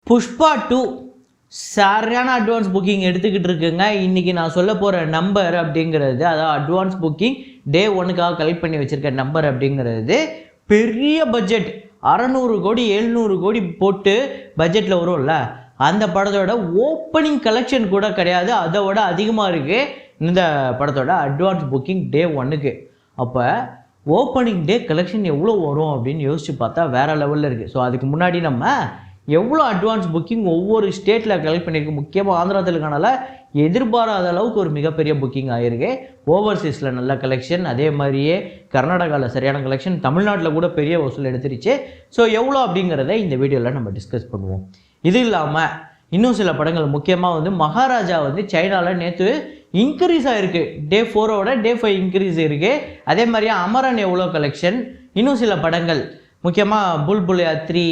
புஷ்பா 2 சரியான advance booking எடுத்துக்கிட்டு இருக்குங்க. இன்றைக்கி நான் சொல்ல போகிற நம்பர் அப்படிங்கிறது, அதாவது அட்வான்ஸ் புக்கிங் டே 1க்காக கலெக்ட் பண்ணி வச்சுருக்க நம்பர் அப்படிங்கிறது பெரிய பட்ஜெட் 600 கோடி 700 கோடி போட்டு பட்ஜெட்டில் வரும்ல, அந்த படத்தோட ஓப்பனிங் கலெக்ஷன் கூட கிடையாது, அதோட அதிகமாக இருக்குது இந்த படத்தோட அட்வான்ஸ் புக்கிங் டே 1க்கு. அப்போ ஓப்பனிங் டே கலெக்ஷன் எவ்வளோ வரும் அப்படின்னு யோசித்து பார்த்தா வேறு லெவலில் இருக்குது. ஸோ அதுக்கு முன்னாடி நம்ம எவ்வளோ அட்வான்ஸ் புக்கிங் ஒவ்வொரு ஸ்டேட்டில் கலெக்ட் பண்ணியிருக்கு, முக்கியமாக ஆந்திரா தெலுங்கானாவில் எதிர்பாராத அளவுக்கு ஒரு மிகப்பெரிய புக்கிங் ஆகிருக்கு. ஓவர்சீஸில் நல்ல கலெக்ஷன், அதே மாதிரியே கர்நாடகாவில் சரியான கலெக்ஷன், தமிழ்நாட்டில் கூட பெரிய வசூல் எடுத்துருச்சு. ஸோ எவ்வளோ அப்படிங்கிறத இந்த வீடியோவில் நம்ம டிஸ்கஸ் பண்ணுவோம். இது இல்லாமல் இன்னும் சில படங்கள், முக்கியமாக மகாராஜா சைனாவில் நேற்று இன்க்ரீஸ் ஆகிருக்கு, டே 4ஓட டே 5 இன்க்ரீஸ் இருக்குது. அதே மாதிரியே அமரன் எவ்வளோ கலெக்ஷன், இன்னும் சில படங்கள் முக்கியமாக புல்புலியா 3,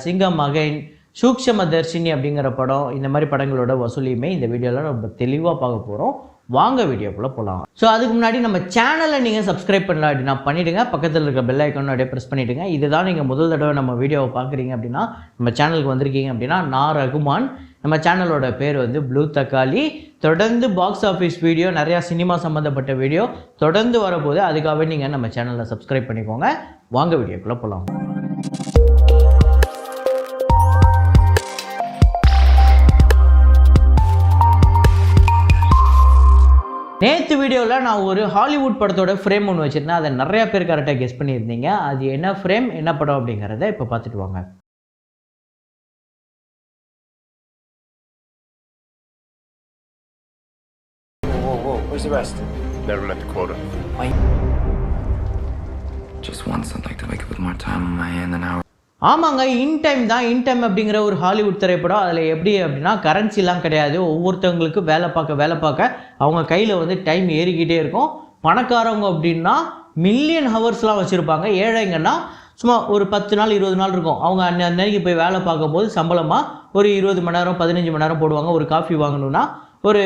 சிங்கம் அகைன், சூக்ஷம தர்ஷினி அப்படிங்கிற படம், இந்த மாதிரி படங்களோட வசூலியுமே இந்த வீடியோவில் நம்ம தெளிவாக பார்க்க போகிறோம். வாங்க வீடியோக்குள்ளே போகலாம். ஸோ அதுக்கு முன்னாடி நம்ம சேனலை நீங்கள் சப்ஸ்கிரைப் பண்ணல அப்படின்னா பண்ணிவிடுங்க, பக்கத்தில் இருக்க பெல் ஐக்கானும் அப்படியே ப்ரெஸ் பண்ணிவிடுங்க. இதுதான் நீங்கள் முதல் தடவை நம்ம வீடியோவை பார்க்குறீங்க அப்படின்னா, நம்ம சேனலுக்கு வந்திருக்கீங்க அப்படின்னா, நான் ரகுமான். நம்ம சேனலோட பேர் ப்ளூ தக்காளி. தொடர்ந்து பாக்ஸ் ஆஃபீஸ் வீடியோ, நிறையா சினிமா சம்மந்தப்பட்ட வீடியோ தொடர்ந்து வரப்போது, அதுக்காகவே நீங்கள் நம்ம சேனலை சப்ஸ்கிரைப் பண்ணிக்கோங்க. வாங்க வீடியோக்குள்ளே போகலாம். நேற்று வீடியோவில் நான் ஒரு ஹாலிவுட் படத்தோட ஃப்ரேம் ஒன்று வச்சுருந்தேன், அதை நிறையா பேர் கரெக்டாக கெஸ் பண்ணியிருந்தீங்க. அது என்ன ஃப்ரேம், என்ன படம் அப்படிங்கிறத இப்போ பார்த்துட்டு வாங்க. Where's the rest? Never met the quota. Just once I'd like to wake up with more time on my hand than hour. ஆமாங்க, இன் டைம் தான். இன் டைம் அப்படிங்கிற ஒரு ஹாலிவுட் திரைப்படம். அதில் எப்படி அப்படின்னா, கரன்சிலாம் கிடையாது. ஒவ்வொருத்தவங்களுக்கு வேலை பார்க்க அவங்க கையில் டைம் ஏறிக்கிட்டே இருக்கும். பணக்காரவங்க அப்படின்னா மில்லியன் ஹவர்ஸ்லாம் வச்சுருப்பாங்க. ஏழைங்கன்னா சும்மா ஒரு 10 நாள் 20 நாள் இருக்கும். அவங்க அன்னைக்கு போய் வேலை பார்க்கும்போது சம்பளமாக ஒரு 20 மணி நேரம் 15 மணி நேரம் போடுவாங்க. ஒரு காஃபி வாங்கணுன்னா ஒரு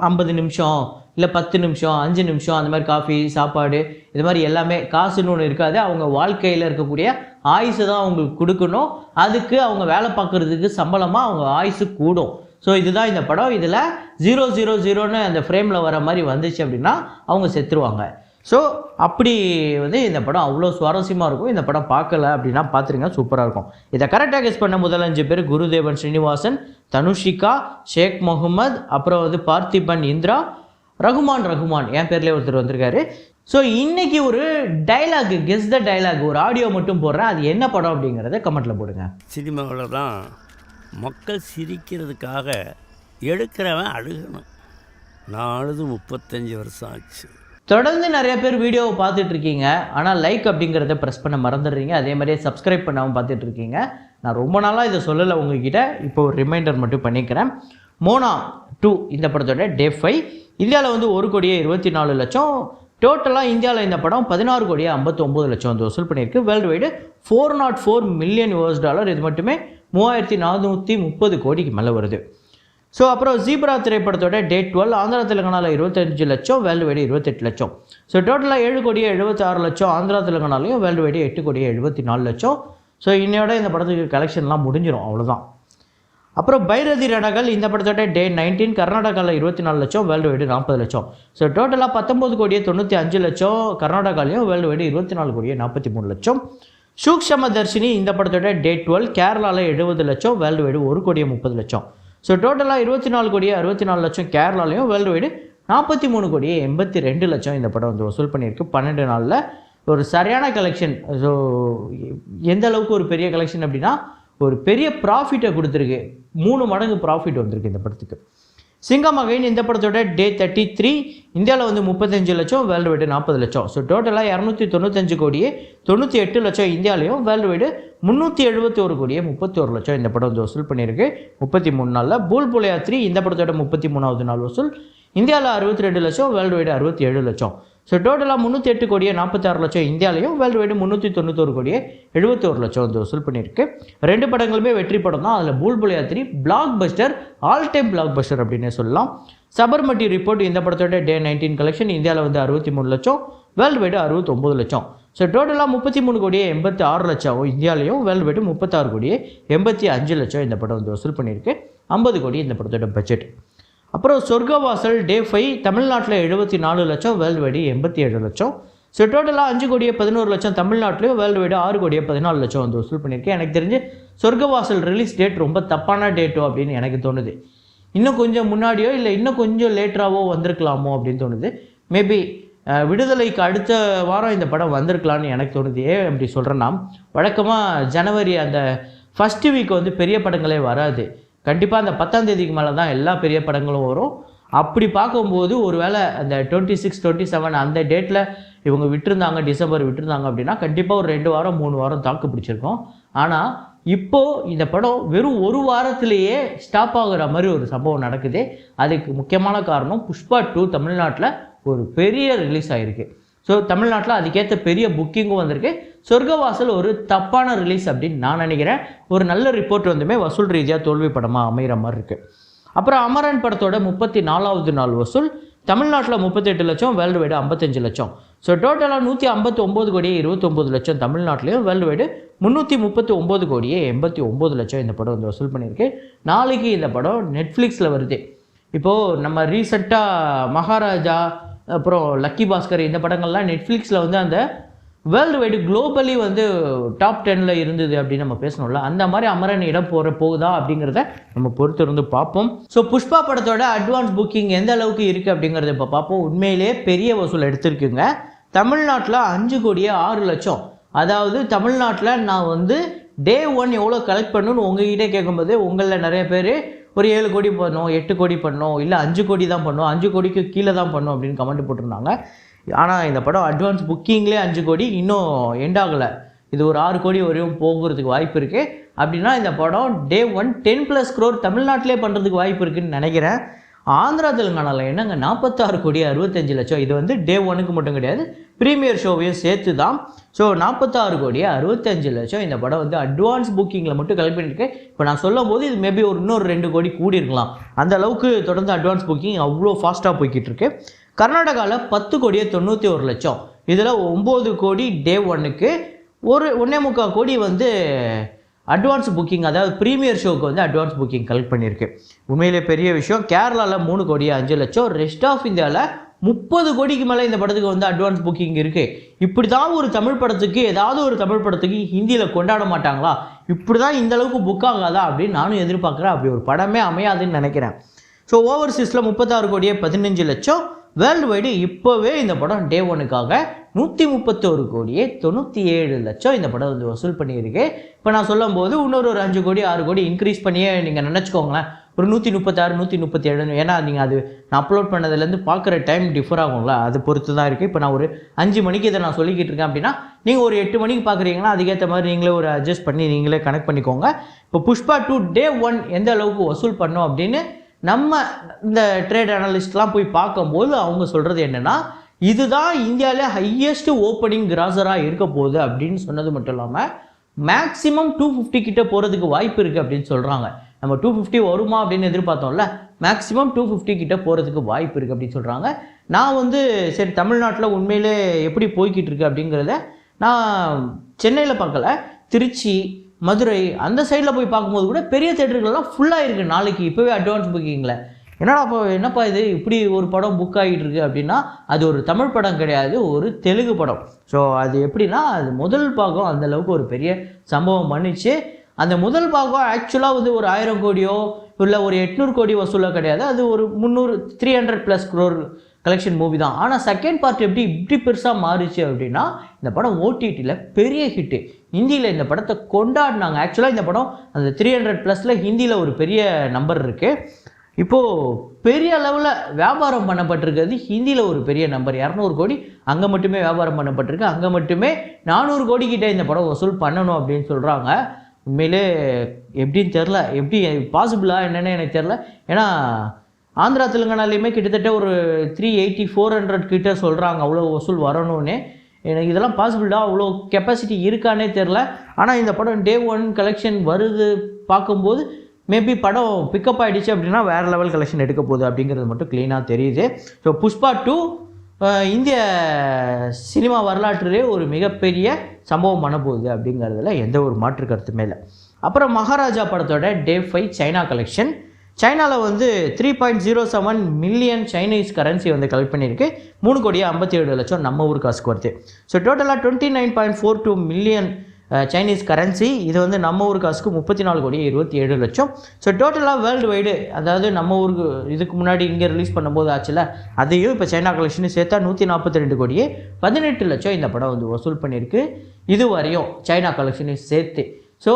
50 நிமிஷம் இல்லை 10 நிமிஷம் 5 நிமிஷம், அந்த மாதிரி காஃபி சாப்பாடு இது மாதிரி எல்லாமே காசுன்னு ஒன்று இருக்காது. அவங்க வாழ்க்கையில் இருக்கக்கூடிய ஆயுசு தான் அவங்களுக்கு கொடுக்கணும். அதுக்கு அவங்க வேலை பார்க்குறதுக்கு சம்பளமாக அவங்க ஆயுசு கூடும். ஸோ இதுதான் இந்த படம். இதில் 000ன்னு அந்த ஃப்ரேமில் வர மாதிரி வந்துச்சு அப்படின்னா அவங்க செத்துருவாங்க. ஸோ அப்படி இந்த படம் அவ்வளோ சுவாரஸ்யமாக இருக்கும். இந்த படம் பார்க்கல அப்படின்னா பார்த்துருங்க, சூப்பராக இருக்கும். இதை கரெக்டாக கெஸ் பண்ண முதல் 5 பேர் குருதேவன் ஸ்ரீனிவாசன், தனுஷிகா, ஷேக் முகமது, அப்புறம் பார்த்திபன் இந்திரா, ரகுமான் என் பேர்லேயே ஒருத்தர் வந்திருக்காரு. ஸோ இன்றைக்கி ஒரு டைலாக், கெஸ் த டைலாக், ஒரு ஆடியோ மட்டும் போடுறேன். அது என்ன படம் அப்படிங்கிறத கமெண்ட்டில் போடுங்க. சினிமாவில் தான் மக்கள் சிரிக்கிறதுக்காக எடுக்கிறவன் அழுகணும். நான் அழுது 35 வருஷம் ஆச்சு. தொடர்ந்து நிறைய பேர் வீடியோவை பார்த்துட்ருக்கீங்க, ஆனால் லைக் அப்படிங்கிறத ப்ரெஸ் பண்ண மறந்துடுறீங்க. அதே மாதிரியே சப்ஸ்கிரைப் பண்ணாமல் பார்த்துட்ருக்கீங்க. நான் ரொம்ப நாளாக இதை சொல்லலை உங்ககிட்ட, இப்போ ஒரு ரிமைண்டர் மட்டும் பண்ணிக்கிறேன். மோனா 2 இந்த படத்தோட டே 5 இந்தியாவில் 1 கோடியே 24 லட்சம். டோட்டலாக இந்தியாவில் இந்த படம் 16 கோடியே 59 லட்சம் வசூல் பண்ணியிருக்கு. World wide $404 million. இது மட்டுமே 3430 கோடிக்கு மேலே வருது. ஸோ அப்புறம் ஜீப்ரா திரைப்படத்தோட டே 12 ஆந்திரா தெலுங்கானாவில் 25 லட்சம், வேர்ல்டு வைடு 28 லட்சம். ஸோ டோட்டலாக 7 கோடியே 76 லட்சம் ஆந்திரா தெலுங்கானாலையும், வேர்ல்டு வைடு 8 கோடியே 74 லட்சம். ஸோ இன்னையோட இந்த படத்துக்கு கலெக்ஷன்லாம் முடிஞ்சிடும், அவ்வளோதான். அப்புறம் பைரதி ரணகள் இந்த படத்தோட டே 19 கர்நாடகாவில் 24 லட்சம், வேர்ல்டு வைடு 40 லட்சம். ஸோ டோட்டலாக 19 கோடியே 95 லட்சம் கர்நாடகாலையும், வேர்ல்டு வைடு 24 கோடியே 43 லட்சம். சூக்ஷம தர்ஷினி இந்த படத்தோட டே 12 கேரளாவில் 70 லட்சம், வேர்ல்டு வைடு 1 கோடியே 30 லட்சம். ஸோ டோட்டலாக 24 கோடியே 64 லட்சம் கேரளாலையும், வேர்ல்டு வைடு 43 கோடியே 82 லட்சம் இந்த படம் வசூல் பண்ணியிருக்கு 12 நாளில். ஒரு சரியான கலெக்ஷன். ஸோ எந்த அளவுக்கு ஒரு பெரிய கலெக்ஷன் அப்படின்னா, ஒரு பெரிய ப்ராஃபிட்டை கொடுத்துருக்கு. 3 மடங்கு ப்ராஃபிட் வந்திருக்கு இந்த படத்துக்கு. சிங்கம் அகைன் இந்த படத்தோட டே 33 இந்தியாவில் 35 லட்சம், வேர்ல்டு வைடு 40 லட்சம். ஸோ டோட்டலாக 295 கோடியே 98 லட்சம் இந்தியாவிலையும், வேர்ல்டு வைடு 371 கோடியே 31 லட்சம் இந்த படம் வசூல் பண்ணியிருக்கு 33 நாளில். புல்புலியா 3 இந்த படத்தோட 33வது நாள் வசூல் இந்தியாவில் 62 லட்சம், வேர்ல்டு வைடு 67 லட்சம். ஸோ டோட்டலாக 308 கோடியே 46 லட்சம் இந்தியாவிலையும், வேர்ல்டு வைடு 391 கோடியே 71 லட்சம் வசூல் பண்ணியிருக்கு. 2 படங்களுமே வெற்றி படம் தான். அதில் புல்புலியா 3 black Bastar, all time black Bastar அப்படின்னே சொல்லலாம். சபர்மதி ரிப்போர்ட் இந்த படத்தோட டே 19 கலெக்ஷன் இந்தியாவில் 63 லட்சம், வேர்ல்டு வைடு 69 லட்சம். ஸோ டோட்டலாக 33 கோடியே 86 லட்சம் இந்தியாவிலையும், வேர்ல்டு வைடு 36 கோடியே 85 லட்சம் இந்த படம் வந்து வசூல் பண்ணியிருக்கு. 50 கோடி இந்த படத்தோட பட்ஜெட். அப்புறம் சொர்க்கவாசல் டே 5 தமிழ்நாட்டில் 74 லட்சம், வேர்ல்டு வைடு 87 லட்சம். ஸோ டோட்டலாக 5 கோடியே 11 லட்சம் தமிழ்நாட்டிலையும், வேர்ல்டு வைடு 6 கோடியே 14 லட்சம் வந்து வசூல் பண்ணியிருக்கேன். எனக்கு தெரிஞ்சு சொர்க்கவாசல் ரிலீஸ் டேட் ரொம்ப தப்பான டேட்டோ அப்படின்னு எனக்கு தோணுது. இன்னும் கொஞ்சம் முன்னாடியோ இல்லை இன்னும் கொஞ்சம் லேட்டராகவோ வந்திருக்கலாமோ அப்படின்னு தோணுது. மேபி விடுதலைக்கு அடுத்த வாரம் இந்த படம் வந்திருக்கலான்னு எனக்கு தோணுது. ஏன் அப்படி சொல்கிறேன்னா, வழக்கமாக ஜனவரி அந்த ஃபஸ்ட்டு வீக் வந்து பெரிய படங்களே வராது. கண்டிப்பாக அந்த 10ஆம் தேதிக்கு மேலே தான் எல்லா பெரிய படங்களும் வரும். அப்படி பார்க்கும்போது ஒரு வேளை அந்த 26, 27 அந்த டேட்டில் இவங்க விட்டுருந்தாங்க, டிசம்பர் விட்டுருந்தாங்க அப்படின்னா கண்டிப்பாக ஒரு 2 வாரம் 3 வாரம் தாக்கு பிடிச்சிருக்கோம். ஆனால் இப்போது இந்த படம் வெறும் ஒரு வாரத்திலேயே ஸ்டாப் ஆகுற மாதிரி ஒரு சம்பவம் நடக்குது. அதுக்கு முக்கியமான காரணம் புஷ்பா 2 தமிழ்நாட்டில் ஒரு பெரிய ரிலீஸ் ஆகிருக்கு. ஸோ தமிழ்நாட்டில் அதுக்கேற்ற பெரிய புக்கிங்கும் வந்திருக்கு. சொர்க்கவாசல் ஒரு தப்பான ரிலீஸ் அப்படின்னு நான் நினைக்கிறேன். ஒரு நல்ல ரிப்போர்ட் வந்துமே வசூல் ரீதியாக தோல்வி படமாக அமைகிற மாதிரி இருக்குது. அப்புறம் அமரன் படத்தோட 34வது நாள் வசூல் தமிழ்நாட்டில் 38 லட்சம், வேர்ல்டு வைடு 55 லட்சம். ஸோ டோட்டலாக 159 கோடியே 29 லட்சம் தமிழ்நாட்டிலையும், வேர்ல்டு வைடு 339 கோடியே 89 லட்சம் இந்த படம் வந்து வசூல் பண்ணியிருக்கு. நாளைக்கு இந்த படம் நெட்ஃப்ளிக்ஸில் வருது. இப்போது நம்ம ரீசெண்டாக மகாராஜா, அப்புறம் லக்கி பாஸ்கர் இந்த படங்கள்லாம் நெட்ஃப்ளிக்ஸில் வந்து அந்த வேர்ல்டு வைடு குளோபலி வந்து டாப் 10ல் இருந்தது அப்படின்னு நம்ம பேசணும்ல, அந்த மாதிரி அமரன் இடம் போகுதா அப்படிங்கிறத நம்ம பொறுத்து இருந்து பார்ப்போம். ஸோ புஷ்பா படத்தோட அட்வான்ஸ் புக்கிங் எந்த அளவுக்கு இருக்குது அப்படிங்கிறத இப்போ பார்ப்போம். உண்மையிலே பெரிய வசூல் எடுத்திருக்குங்க. தமிழ்நாட்டில் 5 கோடியே 6 லட்சம். அதாவது தமிழ்நாட்டில் நான் வந்து டே 1 எவ்வளோ கலெக்ட் பண்ணணும்னு உங்ககிட்டே கேட்கும்போது உங்களில் நிறைய பேர் ஒரு 7 கோடி பண்ணோம், 8 கோடி பண்ணோம், இல்லை 5 கோடி தான் பண்ணோம், 5 கோடிக்கு கீழே தான் பண்ணோம் அப்படின்னு கமெண்ட் போட்டிருந்தாங்க. ஆனால் இந்த படம் அட்வான்ஸ் புக்கிங்லேயே 5 கோடி இன்னும் எண்ட் ஆகலை. இது ஒரு 6 கோடி வரையும் போகிறதுக்கு வாய்ப்பு இருக்குது. அப்படின்னா இந்த படம் டே 1 10+ crore தமிழ்நாட்டிலே பண்ணுறதுக்கு வாய்ப்பு இருக்குதுன்னு நினைக்கிறேன். ஆந்திரா தெலுங்கானாவில் என்னங்க 46 கோடி 65 லட்சம். இது வந்து டே 1க்கு மட்டும் கிடையாது, ப்ரீமியர் ஷோவையும் சேர்த்து தான். ஸோ 46 கோடி 65 லட்சம் இந்த படம் வந்து அட்வான்ஸ் புக்கிங்கில் மட்டும் கலெக்ட் பண்ணியிருக்கு. இப்போ நான் சொல்லும் போது இது மேபி இன்னொரு 2 கோடி கூடி இருக்கலாம். அந்த அளவுக்கு தொடர்ந்து அட்வான்ஸ் புக்கிங் அவ்வளோ ஃபாஸ்ட்டாக போய்கிட்டு இருக்கு. கர்நாடகாவில் 10 கோடியே 91 லட்சம். இதில் 9 கோடி டே 1க்கு, 1.25 கோடி வந்து அட்வான்ஸ் புக்கிங், அதாவது ப்ரீமியர் ஷோக்கு வந்து அட்வான்ஸ் புக்கிங் கலெக்ட் பண்ணியிருக்கு. உண்மையிலே பெரிய விஷயம். கேரளாவில் 3 கோடி 5 லட்சம். ரெஸ்ட் ஆஃப் இந்தியாவில் 30 கோடிக்கு மேலே இந்த படத்துக்கு வந்து அட்வான்ஸ் புக்கிங் இருக்குது. இப்படி தான் ஒரு தமிழ் படத்துக்கு, ஏதாவது ஒரு தமிழ் படத்துக்கு ஹிந்தியில் கொண்டாட மாட்டாங்களா, இப்படி தான் இந்த அளவுக்கு புக் ஆகாதா அப்படின்னு நானும் எதிர்பார்க்குறேன். அப்படி ஒரு படமே அமையாதுன்னு நினைக்கிறேன். ஸோ ஓவர்சீஸில் 36 கோடியே 15 லட்சம். வேர்ல்டு வைடு இப்போவே இந்த படம் டே 1க்காக 131 கோடியே 97 லட்சம் இந்த படம் வந்து வசூல் பண்ணியிருக்கு. இப்போ நான் சொல்லும் போது இன்னொரு 5 கோடி 6 கோடி இன்க்ரீஸ் பண்ணியே நீங்கள் நினச்சிக்கோங்களேன், ஒரு 136 137. ஏன்னா நீங்கள் அது நான் அப்லோட் பண்ணதுலேருந்து பார்க்குற டைம் டிஃபர் ஆகும்ல, அது பொறுத்து தான் இருக்குது. இப்போ நான் ஒரு 5 மணிக்கு இதை நான் சொல்லிக்கிட்டு இருக்கேன் அப்படின்னா நீங்கள் ஒரு 8 மணிக்கு பார்க்குறீங்கன்னா அதுக்கேற்ற மாதிரி நீங்களே ஒரு அட்ஜஸ்ட் பண்ணி நீங்களே கனெக்ட் பண்ணிக்கோங்க. இப்போ புஷ்பா 2 டே 1 எந்த அளவுக்கு வசூல் பண்ணோம் அப்படின்னு நம்ம இந்த ட்ரேட் அனலிஸ்ட்லாம் போய் பார்க்கும்போது அவங்க சொல்கிறது என்னென்னா, இதுதான் இந்தியாவிலே ஹையஸ்ட் ஓப்பனிங் கிராசராக இருக்க போகுது அப்படின்னு சொன்னது மட்டும் இல்லாமல் மேக்ஸிமம் 250 கிட்ட போகிறதுக்கு வாய்ப்பு இருக்குது அப்படின்னு சொல்கிறாங்க. நம்ம 250 வருமா அப்படின்னு எதிர்பார்த்தோம்ல, மேக்ஸிமம் 250 கிட்ட போகிறதுக்கு வாய்ப்பு இருக்குது அப்படின்னு சொல்கிறாங்க. நான் வந்து சரி தமிழ்நாட்டில் உண்மையிலே எப்படி போய்கிட்டு இருக்கு அப்படிங்கிறத நான் சென்னையில் பார்க்கல, திருச்சி, மதுரை அந்த சைடில் போய் பார்க்கும்போது கூட பெரிய தேட்டர்கள்லாம் ஃபுல்லாக இருக்குது நாளைக்கு, இப்போவே அட்வான்ஸ் புக்கிங்கில். என்னப்பா இது இப்படி ஒரு படம் புக் ஆகிட்டு இருக்கு அப்படின்னா, அது ஒரு தமிழ் படம் கிடையாது, ஒரு தெலுங்கு படம். ஸோ அது எப்படின்னா, அது முதல் பாகம் அந்தளவுக்கு ஒரு பெரிய சம்பவம் பண்ணிச்சு. அந்த முதல் பாகம் ஆக்சுவலாக வந்து ஒரு 1000 கோடியோ இல்லை ஒரு 800 கோடி வசூலாக கிடையாது, அது ஒரு 300+ crore கலெக்ஷன் மூவி தான். ஆனால் செகண்ட் பார்ட் இப்படி பெருசாக மாறிச்சு அப்படின்னா, இந்த படம் ஓடிடியில் பெரிய ஹிட்டு. ஹிந்தியில் இந்த படத்தை கொண்டாடினாங்க. ஆக்சுவலாக இந்த படம் அந்த 300+ ஹிந்தியில் ஒரு பெரிய நம்பர் இருக்குது. இப்போது பெரிய லெவலில் வியாபாரம் பண்ணப்பட்டிருக்கிறது ஹிந்தியில் ஒரு பெரிய நம்பர் 200 கோடி அங்கே மட்டுமே வியாபாரம் பண்ணப்பட்டிருக்கு. அங்கே மட்டுமே 400 கோடி கிட்டே இந்த படம் வசூல் பண்ணணும் அப்படின்னு சொல்கிறாங்க. உண்மையிலே எப்படின்னு தெரில, எப்படி பாசிபிளா என்னென்னு எனக்கு தெரில. ஏன்னா ஆந்திரா தெலுங்கானாலையுமே கிட்டத்தட்ட ஒரு 380-400 கிட்ட சொல்கிறாங்க அவ்வளோ வசூல் வரணும்னு. எனக்கு இதெல்லாம் பாசிபிளா, அவ்வளோ கெப்பாசிட்டி இருக்கானே தெரில. ஆனால் இந்த படம் டே 1 கலெக்ஷன் வருது பார்க்கும்போது மேபி படம் பிக்கப் ஆகிடுச்சு அப்படின்னா வேறு லெவல் கலெக்ஷன் எடுக்க போகுது அப்படிங்கிறது மட்டும் க்ளீனாக தெரியுது. ஸோ புஷ்பா 2 இந்திய சினிமா வரலாற்றிலே ஒரு மிகப்பெரிய சம்பவம் பண்ணப்போகுது அப்படிங்கிறதுல எந்த ஒரு மாற்று கருத்துமே இல்லை. அப்புறம் மகாராஜா படத்தோட Day 5 சைனா கலெக்ஷன். சைனாவில் வந்து 3.07 மில்லியன் சைனீஸ் கரன்சி வந்து கலெக்ட் பண்ணியிருக்கு. 3,57,00,000 நம்ம ஊர் காசுக்கு வருது. ஸோ டோட்டலாக 29.42 மில்லியன் சைனீஸ் கரன்சி. இது வந்து நம்ம ஊர் காசுக்கு 34,27,00,000. ஸோ டோட்டலாக வேர்ல்டு வைடு, அதாவது நம்ம ஊருக்கு இதுக்கு முன்னாடி இங்கே ரிலீஸ் பண்ணும்போது ஆச்சுல, அதையும் இப்போ சைனா கலெக்ஷனு சேர்த்தா 142,18,00,000 இந்த படம் வந்து வசூல் பண்ணியிருக்கு இது வரையும் சைனா கலெக்ஷனு சேர்த்து. ஸோ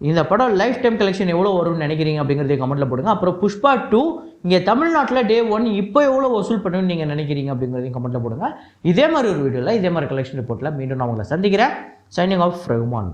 இந்த படம் லைஃப் டைம் கலெக்ஷன் எவ்வளோ வரும்னு நினைக்கிறீங்க அப்படிங்கிறதையும் கமெண்ட்டில் போடுங்க. அப்புறம் புஷ்பா 2 இங்கே தமிழ்நாட்டில் Day 1 இப்போ எவ்வளோ வசூல் பண்ணணும்னு நீங்கள் நினைக்கிறீங்க அப்படிங்கிறதையும் கமெண்ட்டில் போடுங்க. இதே மாதிரி ஒரு வீடியோவில் இதே மாதிரி கலெக்ஷன் ரிப்போர்ட்டில் மீண்டும் நான் உங்களை சந்திக்கிறேன். Signing off Rahman.